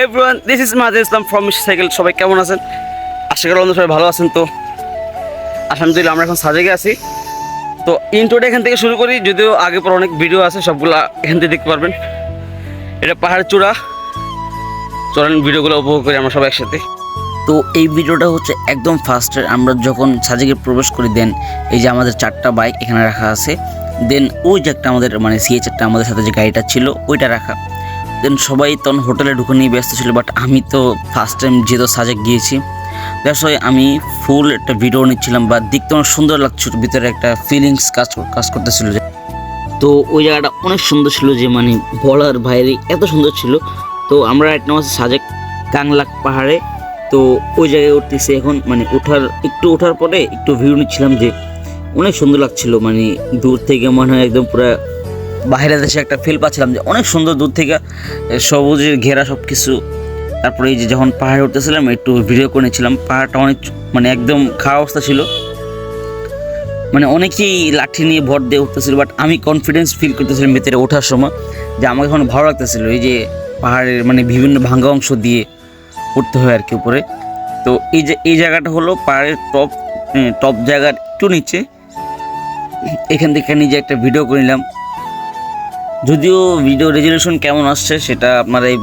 Everyone, this is Mahadi Islam from cycle. সবাই কেমন আছেন? আশা করি সবাই ভালো আছেন। তো আলহামদুলিল্লাহ আমরা এখন সাজেকে আছি। তো ইন্ট্রোটা এখান থেকে শুরু করি, যদিও আগে পর অনেক ভিডিও আছে, সবগুলো এখান থেকে দেখতে পারবেন। এটা পাহাড়ের চূড়া, চলেন ভিডিওগুলো উপভোগ করি আমরা সবাই একসাথে। তো এই ভিডিওটা হচ্ছে একদম ফার্স্টের, আমরা যখন সাজেকে প্রবেশ করি দেন এই যে আমাদের 4টা বাইক এখানে রাখা আছে, দেন ওই যে একটা আমাদের CH-টা আমাদের সাথে যে গাড়িটা ছিল ওইটা রাখা। দেন সবাই তখন হোটেলে ঢুকে নিয়ে ব্যস্ত ছিল, বাট আমি তো ফার্স্ট টাইম যেহেতু সাজেক গিয়েছি দ্যাটস ওয়াই আমি ফুল একটা ভিডিও নিচ্ছিলাম, বা দেখতে অনেক সুন্দর লাগছিল, ভিতরে একটা ফিলিংস কাজ করতেছিল। তো ওই জায়গাটা অনেক সুন্দর ছিল, যে বলার বাইরে এত সুন্দর ছিল। তো আমরা একটা সাজেক কাংলাক পাহাড়ে, তো ওই জায়গায় উঠতেছি এখন, ওঠার পরে একটু ভিউ নিচ্ছিলাম, যে অনেক সুন্দর লাগছিল। দূর থেকে মনে হয় একদম পুরো বাইরের দেশে একটা ফিল পাচ্ছিলাম, যে অনেক সুন্দর দূর থেকে সবুজের ঘেরা সব কিছু। তারপরে এই যে যখন পাহাড়ে উঠতেছিলাম একটু ভিডিও করে নিয়েছিলাম। পাহাড়টা অনেক একদম খাওয়া অবস্থা ছিল, অনেকেই লাঠি নিয়ে ভর দিয়ে উঠতেছিল, বাট আমি কনফিডেন্স ফিল করতেছিলাম ভিতরে ওঠার সময়, যে আমাকে এখন ভালো লাগতেছিল। এই যে পাহাড়ের বিভিন্ন ভাঙ্গা অংশ দিয়ে উঠতে হয় আর কি উপরে। তো এই জায়গাটা হলো পাহাড়ের টপ জায়গার একটু নিচে। এখান থেকে নিজে একটা ভিডিও করে নিলাম, যদিও ভিডিও রেজলিউশন কেমন আসছে সেটা আপনারাই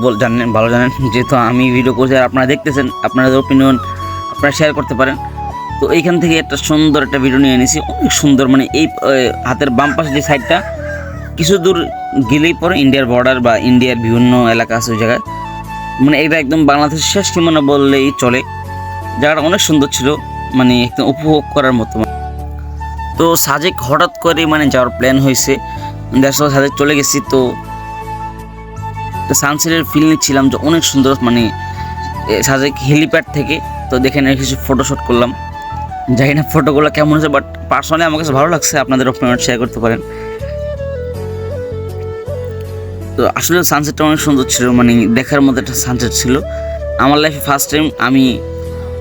ভালো জানেন, যেহেতু আমি ভিডিও করছি আর আপনারা দেখতেছেন, আপনাদের ওপিনিয়ন আপনারা শেয়ার করতে পারেন। তো এইখান থেকে একটা সুন্দর একটা ভিডিও নিয়ে এনেছি, অনেক সুন্দর। এই হাতের বাম পাশে যে সাইডটা কিছু দূর গেলেই পরে ইন্ডিয়ার বর্ডার বা ইন্ডিয়ার বিভিন্ন এলাকা আছে ওই জায়গায়, এটা একদম বাংলাদেশের শেষ সীমানা বললেই চলে। জায়গাটা অনেক সুন্দর ছিল, একদম উপভোগ করার মতো। তো সাজেক হঠাৎ করে যাওয়ার প্ল্যান হয়েছে, সাজেক চলে গেছি। তো সানসেটের ফিল নিচ্ছিলাম, যে অনেক সুন্দর সাজেক হেলিপ্যাড থেকে। তো দেখে কিছু ফটোশ্যুট করলাম, জানি না ফটোগুলো কেমন হয়েছে, বাট পার্সোনালি আমার কাছে ভালো লাগছে, আপনাদের ওপিনিয়ন শেয়ার করতে পারেন। তো আসলে সানসেটটা অনেক সুন্দর ছিল, দেখার মধ্যে একটা সানসেট ছিল। আমার লাইফে ফার্স্ট টাইম আমি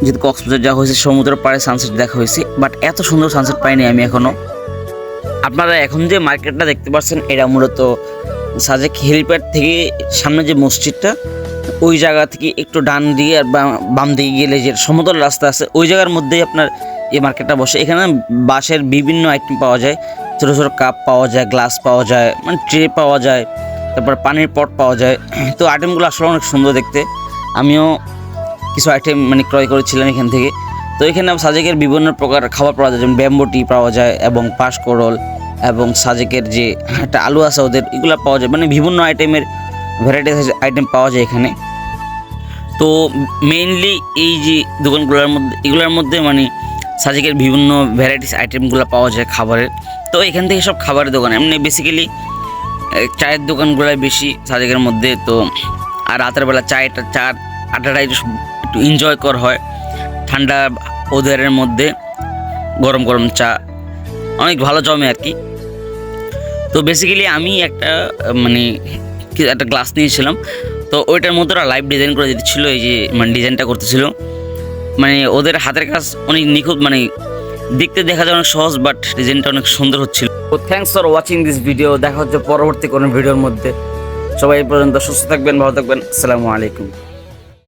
যেহেতু কক্সবাজার যাওয়া হয়েছে, সমুদ্রের পাড়ে সানসেট দেখা হয়েছে, বাট এত সুন্দর সানসেট পাইনি আমি এখনও। আপনারা এখন যে মার্কেটটা দেখতে পাচ্ছেন এটা মূলত সাজেক হেলিপ্যাড থেকে সামনে যে মসজিদটা, ওই জায়গা থেকে একটু ডান দিকে আর বাম দিকে গেলে যে সমতল রাস্তা আছে, ওই জায়গার মধ্যেই আপনার এই মার্কেটটা বসে। এখানে বাঁশের বিভিন্ন আইটেম পাওয়া যায়, ছোটো ছোটো কাপ পাওয়া যায়, গ্লাস পাওয়া যায়, ট্রে পাওয়া যায়, তারপর পানির পট পাওয়া যায়। তো আইটেমগুলো আসলে অনেক সুন্দর দেখতে। আমিও কিছু আইটেম ক্রয় করেছিলাম এখান থেকে। তো এখানে সাজেকের বিভিন্ন প্রকার খাবার পাওয়া যায়, যেমন ব্যাম্বো টি পাওয়া যায়, এবং পাঁশকরল, এবং সাজেকের যে একটা আলু আছে ওদের, এগুলো পাওয়া যায়। বিভিন্ন আইটেমের ভ্যারাইটিস আইটেম পাওয়া যায় এখানে। তো মেইনলি এই যে এগুলোর মধ্যে সাজেকের বিভিন্ন ভ্যারাইটিস আইটেমগুলো পাওয়া যায় খাবারের। তো এখান থেকে সব খাবারের দোকান, বেসিক্যালি চায়ের দোকানগুলো বেশি সাজেকের মধ্যে। তো আর রাতের বেলা আড্ডাটা একটু এনজয় করা হয়, ঠান্ডা ওয়েদারের মধ্যে গরম গরম চা অনেক ভালো জমে আর কি। তো বেসিক্যালি আমি একটা গ্লাস নিয়েছিলাম, তো ওইটার মধ্যে ওরা লাইভ ডিজাইন করে দিচ্ছিলো, এই যে ডিজাইনটা করতেছিল। ওদের হাতের কাজ অনেক নিখুঁত, দেখতে দেখা যায় অনেক সহজ, বাট ডিজাইনটা অনেক সুন্দর হচ্ছিল। তো thanks for watching this video. দেখা হচ্ছে পরবর্তী কোনো ভিডিওর মধ্যে। সবাই এই পর্যন্ত সুস্থ থাকবেন, ভালো থাকবেন। আসসালামু আলাইকুম।